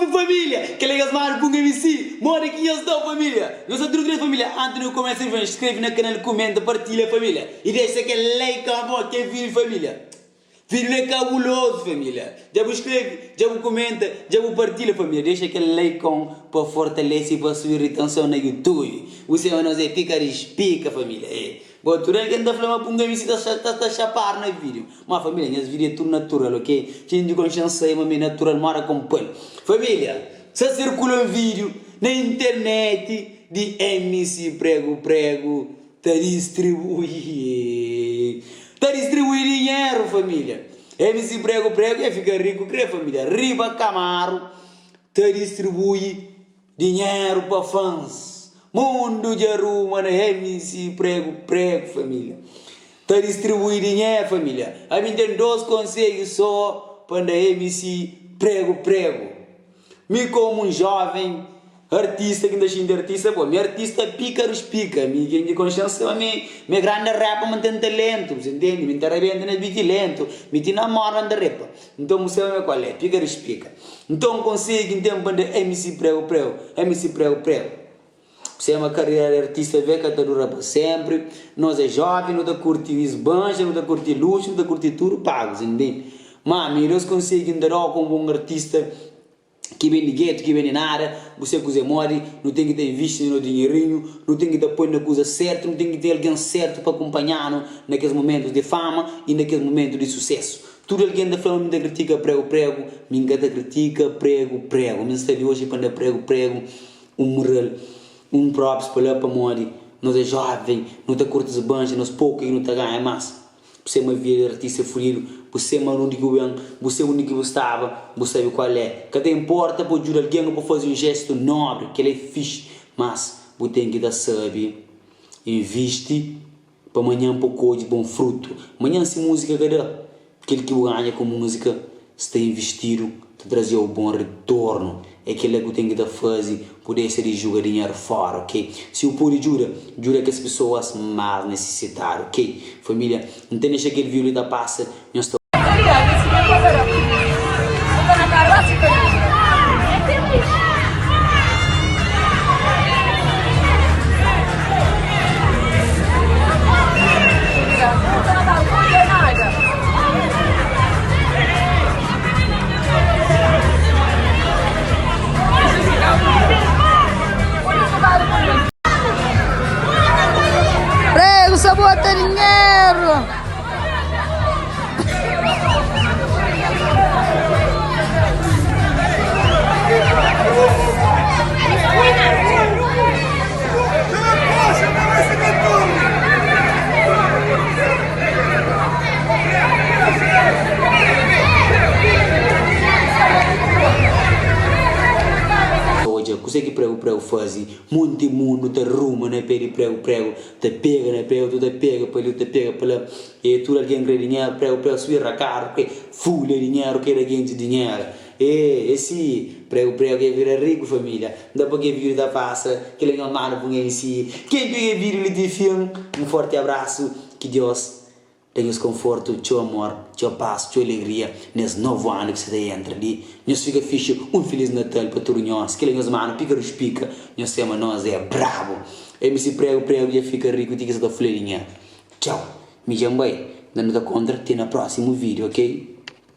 Salve família! Que legal mais com o MC! Mora aqui eu estou família! Eu sou tudo família! Antes de começar a inscreve no canal, comenta, partilha família! E deixa aquele like bom que é vídeo família! Vídeo é cabuloso família! Já vos inscreve, já vos comenta, já vos partilha família! Deixa aquele like para fortalecer para subir retenção no YouTube! Você vai nos pica família! Bom, tu não quer falar para um MC tá chapar no vídeo. Mas família, esse vídeo é tudo natural, ok? Tinha de consciência aí, mas natural, mora com pano. Família, se circula um vídeo na internet de MC Prego, tá distribuir dinheiro, família. MC Prego, ia ficar rico, crê, família. Riba Camaro, tá distribui dinheiro para fãs. Mundo de arruma na MC Prego, família. Tá distribuindo dinheiro, família. A mim tem dois conselhos só para MC Prego. Me como um jovem artista, que ainda xinga artista, pô, minha artista pica, me de consciência, me grande rap, mas tem talento, você entende? Me interrompe na beat lento, me tem namoro na rap. Então, você sabe qual é? Pica. Então, consigo, então, para MC Prego, MC Prego. Você é uma carreira de artista, vê que dura para sempre. Nós é jovem, não está curtindo esbanja, não está curtindo luxo, não está curtindo tudo pago, entende? Mas nós conseguimos dar como um artista que vem de gueto, que vem de nada, você que mora, não tem que ter visto no dinheirinho, não tem que ter apoio na coisa certa, não tem que ter alguém certo para acompanhar naqueles momentos de fama e naqueles momentos de sucesso. Tudo alguém da fama me critica prego, me engata critica prego. Me está de hoje para prego, um moral. Um props para morrer, nós é jovem, não está curto de banjo, nós pouco e não está ganhando mais. Você é uma vida artista ferido, você é o único bem, você é o único que gostava, você sabe qual é. Cada importa para ajudar alguém para fazer um gesto nobre, que ele é fixe, mas você tem que dar saber, investe para amanhã um pouco de bom fruto. Amanhã se música cada, aquele que ganha com música, está investido, está trazendo um bom retorno. É aquilo que tem que fazer, poder ser de jogar dinheiro fora, ok? Se o público jura que as pessoas mais necessitam, ok? Família, não tem deixar aquele vídeo da passa, eu estou... Só bota dinheiro. Consegue prego fazer, muito mundo te arruma na pele prego, te pega na pele, tu te pega para ele, te pega para lá, e tu alguém quer dinheiro, prego, subir a cara, que fulha dinheiro, quer alguém de dinheiro, e sim, prego, que vira rico família, dá para que vira da passa, que ele não manda para em si, quem pega vira ele de filme, um forte abraço, que Deus tenha conforto, teu amor, teu paz, tua alegria nesse novo ano que você entra ali. Nós fica fixe, um Feliz Natal para todos nós. Que nós mano, pica, nós temos nós é bravo. MC Prego, já fica rico, diga-se da folhinha. Tchau, me chamo bem, dando contra, até no próximo vídeo, ok?